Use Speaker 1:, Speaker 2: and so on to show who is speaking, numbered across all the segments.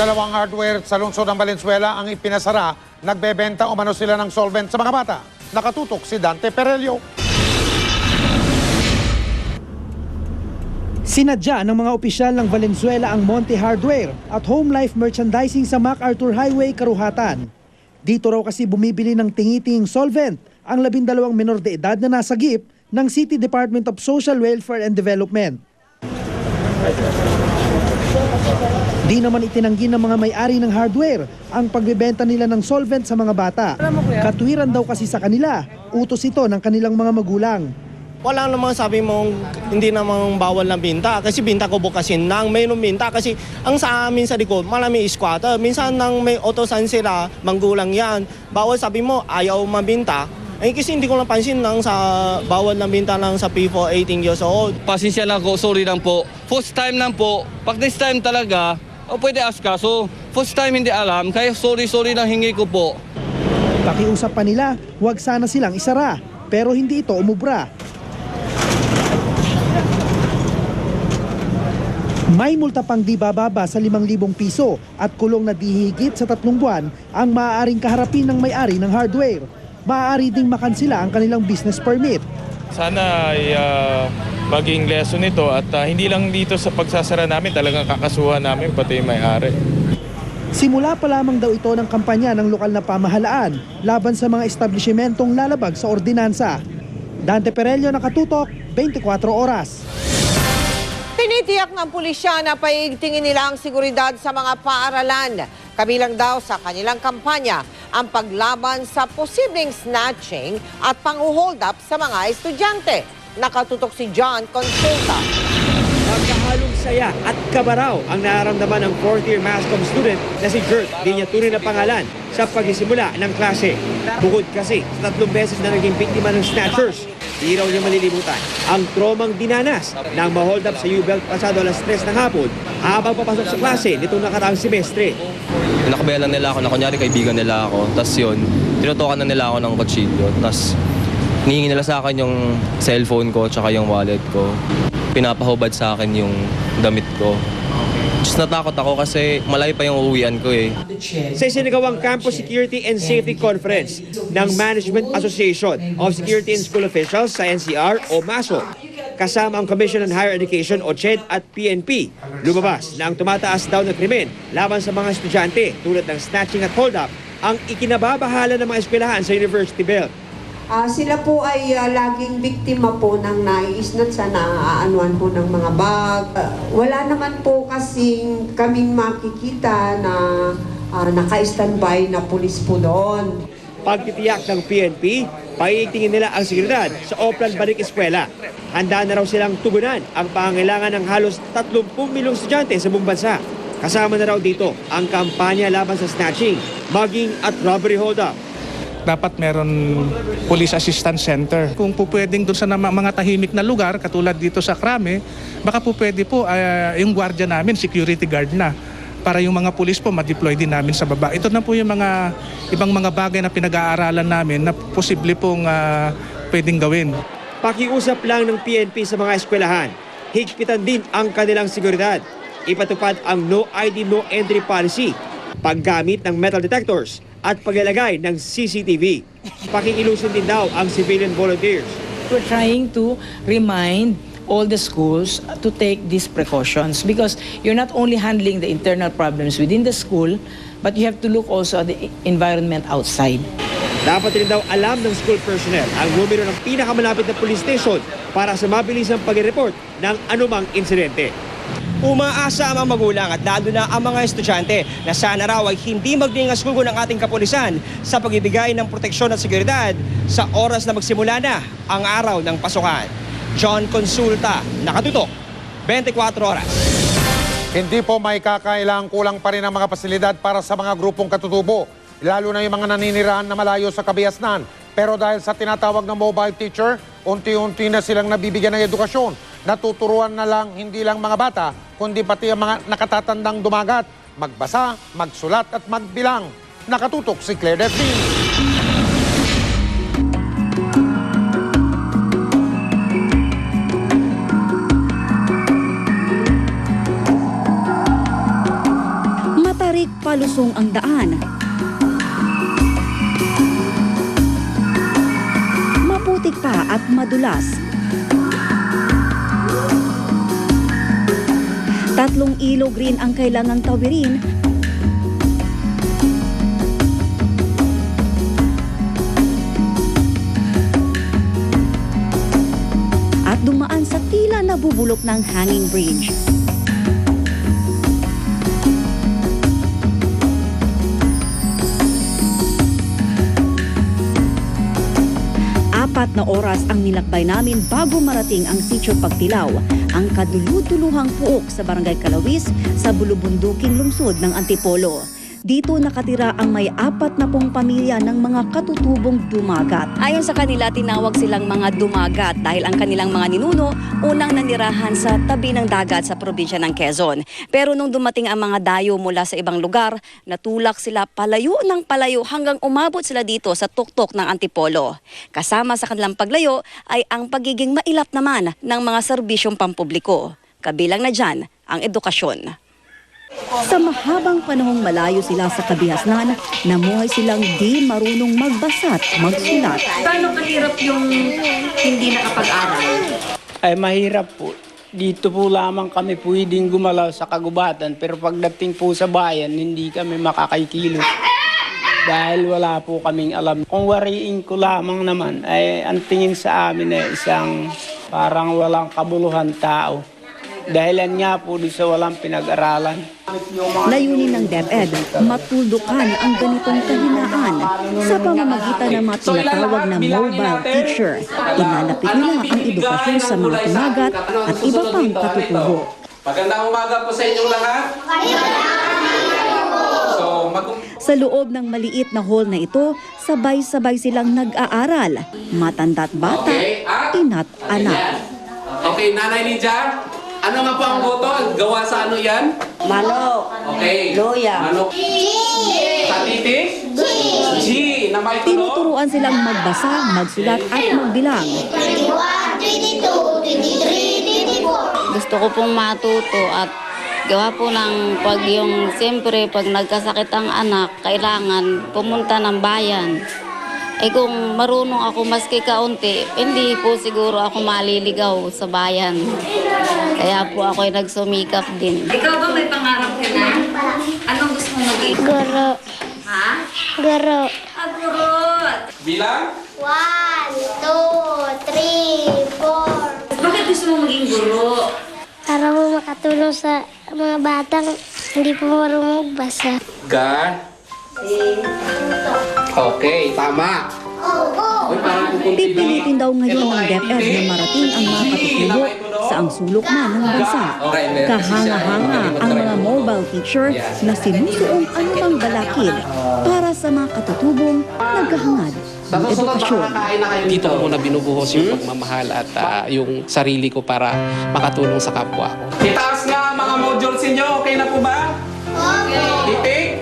Speaker 1: Dalawang hardware sa lungsod ng Valenzuela ang ipinasara. Nagbebenta umano sila ng solvent sa mga bata. Nakatutok si Dante Perelio.
Speaker 2: Sinadya ng mga opisyal ng Valenzuela ang Monte Hardware at Home Life Merchandising sa MacArthur Highway, Karuhatan. Dito raw kasi bumibili ng tingi-tinging solvent ang 12 menor de edad na nasagip ng City Department of Social Welfare and Development. Di naman itinanggi ng mga may-ari ng hardware ang pagbebenta nila ng solvent sa mga bata. Katwiran daw kasi sa kanila, utos ito ng kanilang mga magulang.
Speaker 3: Wala namang sabi mong hindi namang bawal na binta kasi binta ko bukasin nang may binta kasi ang sa amin sa likod marami squatter. Minsan nang may utosan sila, manggulang yan. Bawal sabi mo ayaw mabinta. Eh kasi hindi ko napansin nang sa bawal na binta lang sa P4 18 years old.
Speaker 4: Pasensya lang ko, sorry lang po. First time lang po. Pag next time talaga, pwede ask ka. So, first time hindi alam, kaya sorry lang hingi ko po.
Speaker 2: Pakiusap pa nila, huwag sana silang isara, pero hindi ito umubra. May multa pang di bababa sa 5,000 piso at kulong na di higit sa 3 buwan ang maaaring kaharapin ng may-ari ng hardware. Maaari ding makansila ang kanilang business permit.
Speaker 5: Sana ay maging lesson ito at hindi lang dito sa pagsasara namin, talagang kakasuhan namin pati yung may-ari.
Speaker 2: Simula pa lamang daw ito ng kampanya ng lokal na pamahalaan laban sa mga establishmentong lalabag sa ordinansa. Dante Perelio, Nakatutok, 24 Oras.
Speaker 6: Tinitiyak ng pulisya na paigtingin nila ang seguridad sa mga paaralan. Kabilang daw sa kanilang kampanya ang paglaban sa posibleng snatching at pang-hold up sa mga estudyante. Nakatutok si John Consulta.
Speaker 7: Magkahalong saya at kabaraw ang nararamdaman ng 4th-year mass comm student na si Gert, di niya tunay na pangalan, sa pagsisimula ng klase. Bukod kasi sa 3 beses na naging biktima ng snatchers, di raw niya malilimutan ang tromang dinanas nang ma-hold up sa U-Belt pasado alas 3 ng hapon habang papasok sa klase nitong nakaraang semestre.
Speaker 4: Nakabayalan nila ako na kunyari kaibigan nila ako. Tapos yun, tinutukan na nila ako ng kutsilyo. Tapos hinihingi nila sa akin yung cellphone ko tsaka yung wallet ko. Pinapahubad sa akin yung damit ko. Just natakot ako kasi malayo pa yung uuwian ko eh.
Speaker 7: Sa isinagawang Campus Security and Safety Conference ng Management Association of Security and School Officials sa NCR o MASO, kasama ang Commission on Higher Education o CHED at PNP, lumabas na ang tumataas daw na krimen laban sa mga estudyante tulad ng snatching at hold-up ang ikinababahala ng mga eskwelahan sa University Belt.
Speaker 8: Sila po ay laging biktima po ng nai-snatch sa naaanuan po ng mga bag. Wala naman po kasing kaming makikita na naka-standby na pulis po doon.
Speaker 7: Pagtitiyak ng PNP, paitingin nila ang seguridad sa Oplan Balik Eskwela. Handa na raw silang tugunan ang pangangailangan ng halos 30 milyong estudyante sa buong bansa. Kasama na raw dito ang kampanya laban sa snatching, mugging at robbery hold-up.
Speaker 9: Dapat meron police assistance center. Kung po pwedeng doon sa mga tahimik na lugar, katulad dito sa Krame, baka po pwede po yung gwardiya namin, security guard na, para yung mga pulis po ma-deploy din namin sa baba. Ito na po yung mga ibang mga bagay na pinag-aaralan namin na posible pong pwedeng gawin.
Speaker 7: Pakiusap lang ng PNP sa mga eskwelahan. Higpitan din ang kanilang seguridad. Ipatupad ang no ID, no entry policy, paggamit ng metal detectors, at paglalagay ng CCTV. Pakikilusin din daw ang civilian volunteers.
Speaker 10: We're trying to remind all the schools to take these precautions because you're not only handling the internal problems within the school, but you have to look also at the environment outside.
Speaker 7: Dapat rin daw alam ng school personnel ang numero ng pinakamalapit na police station para sa mabilisang pag-report ng anumang insidente.
Speaker 3: Umaasa ang mga magulang at lalo na ang mga estudyante na sana raw ay hindi magdingasgugo ng ating kapulisan sa pagbibigay ng proteksyon at seguridad sa oras na magsimula na ang araw ng pasukan. John Consulta, Nakatutok, 24 Oras.
Speaker 1: Hindi po may kakailangang kulang pa rin ang mga pasilidad para sa mga grupong katutubo, lalo na yung mga naninirahan na malayo sa kabiasnan. Pero dahil sa tinatawag na mobile teacher, unti-unti na silang nabibigyan ng edukasyon. Natuturuan na lang hindi lang mga bata, kundi pati ang mga nakatatandang dumagat, magbasa, magsulat at magbilang. Nakatutok si Claire Devlin.
Speaker 11: pabalik palusong ang daan. Maputik pa at madulas. 3 ilog rin ang kailangang tawirin at dumaan sa tila nabubulok ng hanging bridge. Apat na oras ang nilakbay namin bago marating ang Sitio Pagtilaw, ang kadulutuluhang puok sa Barangay Kalawis sa bulubunduking lungsod ng Antipolo. Dito nakatira ang may 40 pamilya ng mga katutubong dumagat. Ayon sa kanila, tinawag silang mga dumagat dahil ang kanilang mga ninuno unang nanirahan sa tabi ng dagat sa probinsya ng Quezon. Pero nung dumating ang mga dayo mula sa ibang lugar, natulak sila palayo ng palayo hanggang umabot sila dito sa tuktok ng Antipolo. Kasama sa kanilang paglayo ay ang pagiging mailap naman ng mga serbisyong pampubliko. Kabilang na dyan ang edukasyon. Sa mahabang panahong malayo sila sa kabihasnan, namuhay silang di marunong magbasa at magsulat.
Speaker 10: Paano kahirap yung hindi nakapag-aral?
Speaker 12: Ay mahirap po. Dito po lamang kami pwedeng gumalaw sa kagubatan, pero pagdating po sa bayan, hindi kami makakakilos. Dahil wala po kaming alam. Kung wariin ko lamang naman, ay ang tingin sa amin ay isang parang walang kabuluhan tao. Dahilan nga po di sa walang pinag-aralan.
Speaker 11: Layunin ng DepEd, matuldukan ang ganitong kahinaan sa pamamagitan ng mga tinatawag na mobile teacher. Ilalapit nila ang edukasyon sa mga tumagat at iba pang katutubo.
Speaker 13: Magandang umaga po sa inyong lahat.
Speaker 11: Sa loob ng maliit na hall na ito, sabay-sabay silang nag-aaral. Matanda't bata, ina't anak.
Speaker 13: Okay, Nanay Lydia, ano nga po ang boto? Gawa sa ano yan?
Speaker 14: Manok.
Speaker 13: Okay.
Speaker 14: Luya.
Speaker 13: Manok. Sa titik? G. Na may tulo?
Speaker 11: Tinuturuan silang magbasa, magsulat at magbilang.
Speaker 14: 21, 22, 23, 24.
Speaker 15: Gusto ko pong matuto at gawa po ng siyempre pag nagkasakit ang anak, kailangan pumunta ng bayan. Eh kung marunong ako maski kaunti, hindi po siguro ako maliligaw sa bayan. Kaya po ako'y nagsumikap din.
Speaker 10: Ikaw ba may pangarap ka na? Anong gusto mo maging?
Speaker 14: Guro.
Speaker 10: Ha?
Speaker 14: Guro.
Speaker 10: Guro!
Speaker 13: Bilang?
Speaker 14: 1, 2, 3, 4.
Speaker 10: Bakit gusto mo maging guro?
Speaker 14: Para mo makatulong sa mga batang hindi po marunong magbasa.
Speaker 13: Okay, tama.
Speaker 11: Pipilitin daw ngayon ng DepEd na marating ang mga katutubo sa ang sulok na ng bansa. Kahanga-hanga ang mga mobile teacher na sinusuong anumang balakid para sa mga katutubong naghahangad ng edukasyon.
Speaker 16: Dito ko muna binubuhos yung pagmamahal at yung sarili ko para makatulong sa kapwa ko.
Speaker 13: Itaas nga mga modules ninyo. Okay na po ba? Okay.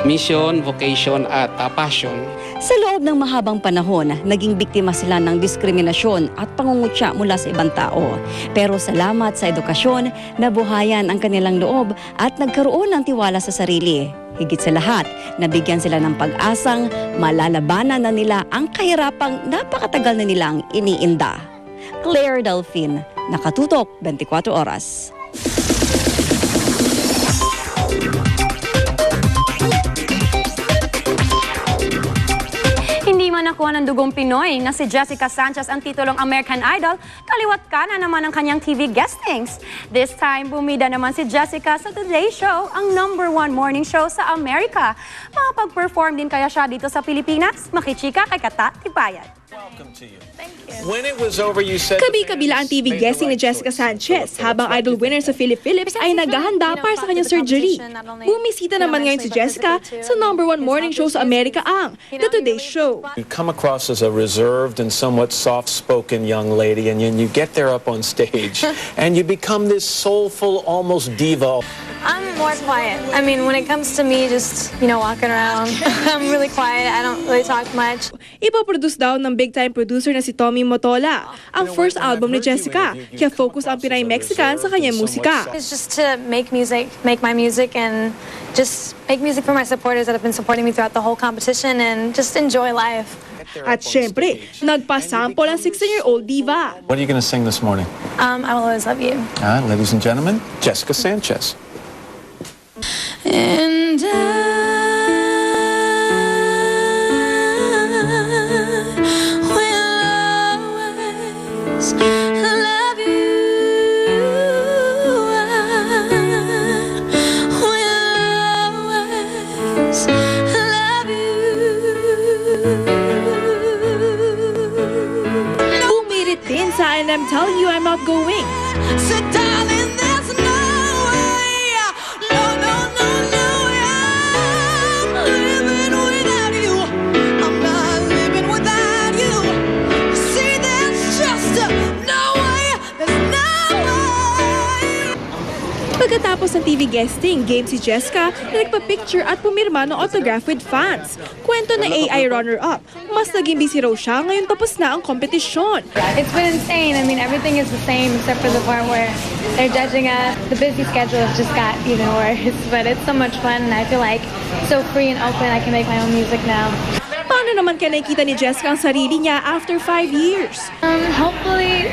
Speaker 16: Mission, vocation at passion.
Speaker 11: Sa loob ng mahabang panahon, naging biktima sila ng diskriminasyon at pangungutya mula sa ibang tao. Pero salamat sa edukasyon, nabuhayan ang kanilang loob at nagkaroon ng tiwala sa sarili. Higit sa lahat, nabigyan sila ng pag-asang malalabanan na nila ang kahirapang napakatagal na nilang iniinda. Claire Delfin, Nakatutok, 24 Oras.
Speaker 17: Hindi man nakuha ng dugong Pinoy na si Jessica Sanchez ang titulong American Idol, kaliwat kanan naman ang kanyang TV guestings. This time, bumida naman si Jessica sa Today Show, ang #1 morning show sa Amerika. Makapag-perform din kaya siya dito sa Pilipinas? Makichika kay Kata Tipayan.
Speaker 18: Kabi-kabila ang TV guesting ni Jessica Sanchez habang idol winner sa Philip Phillips ay naghahanda para sa kanyang surgery. Bumisita naman ngayon si Jessica sa #1 morning show sa Amerika ang The Today Show.
Speaker 19: You come across as a reserved and somewhat soft-spoken young lady, and then you get there up on stage and you become this soulful, almost diva.
Speaker 20: I'm more quiet. I mean, when it comes to me just, walking around, I'm really quiet. I don't really talk much.
Speaker 18: Ipoproduce daw ng big-time producer na si Tommy Motola. Ang first album ni Jessica, kaya focus ang Pinay-Mexican sa kanyang musika.
Speaker 20: It's just to make music, make my music, and just make music for my supporters that have been supporting me throughout the whole competition, and just enjoy life.
Speaker 18: At syempre, nagpasample ang 16-year-old diva.
Speaker 19: What are you going to sing this morning?
Speaker 20: I will always love you.
Speaker 19: Ladies and gentlemen, Jessica Sanchez.
Speaker 20: And
Speaker 18: Bumirit din sa And I'm Telling You I'm Not Going.
Speaker 20: so darling, there's no way. No, no, no, no way. I'm living without you. I'm not living without you. See, there's just no way. There's no way.
Speaker 18: Pagkatapos ng TV guesting, game si Jessica na nagpa-picture at pumirma ng autograph with fans. Kwento na AI runner-up, mas naging busy raw siya ngayon tapos na ang kompetisyon.
Speaker 20: It's been insane. I mean, everything is the same except for the part where they're judging us. The busy schedule has just got even worse, but it's so much fun, and I feel like so free and open. I can make my own music now.
Speaker 18: Paano naman kaya nakikita ni Jessica ang sarili niya after 5 years?
Speaker 20: Hopefully,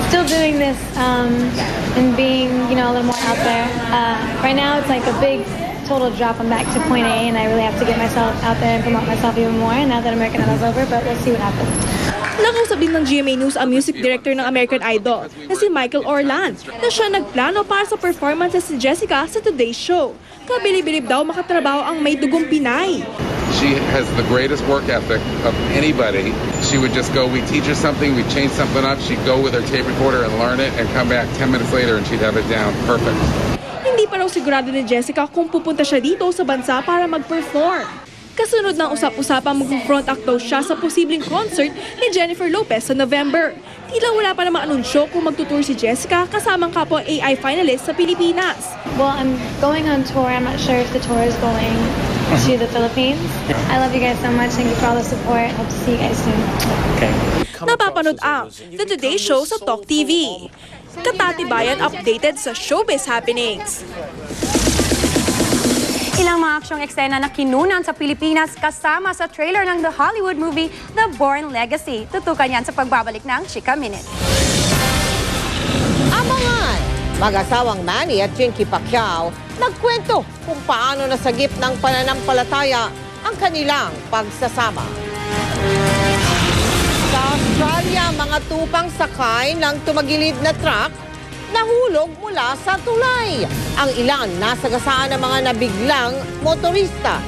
Speaker 20: still doing this and being, a little more out there. Right now, it's like a big total drop. I'm back to point A, and I really have to get myself out there and promote myself even more. Now that American Idol's over, but we'll see what happens.
Speaker 18: Nakausap din ng GMA News ang music director ng American Idol na si Michael Orlan na siya nagplano para sa performances si Jessica sa Today's Show. Kabilib-bilib daw makatrabaho ang may dugong Pinay.
Speaker 21: She has the greatest work ethic of anybody. She would just go, we teach her something, we change something up, she'd go with her tape recorder and learn it and come back 10 minutes later and she'd have it down perfect.
Speaker 18: Hindi pa raw sigurado ni Jessica kung pupunta siya dito sa bansa para mag-perform. Kasunod ng usap-usapang mag-front act daw siya sa posibleng concert ni Jennifer Lopez sa November. Tila wala pa namang anunsyo kung magtutour si Jessica kasamang kapwa AI finalist sa Pilipinas.
Speaker 20: Well, I'm going on tour. I'm not sure if the tour is going to the Philippines. I love you guys so much. Thank you for all the support. Hope to see you guys soon.
Speaker 18: Napapanood ang The Today Show sa Talk TV. Katatibayan updated sa showbiz happenings.
Speaker 17: Ilang mga aksyong eksena na kinunan sa Pilipinas kasama sa trailer ng The Hollywood movie The Bourne Legacy. Tutukan yan sa pagbabalik ng Chika Minute.
Speaker 6: Abangan! Mag-asawang Manny at Chinky Pacquiao nagkwento kung paano nasagip ng pananampalataya ang kanilang pagsasama. Sa Australia, mga tupang sakay ng tumagilid na truck nahulog mula sa tulay. Ang ilan nasagasaan ng mga nabiglang motorista.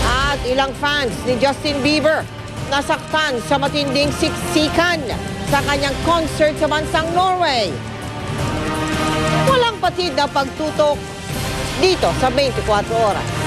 Speaker 6: At ilang fans ni Justin Bieber nasaktan sa matinding siksikan sa kanyang concert sa bansang Norway. Walang patid na pagtutok dito sa 24 oras.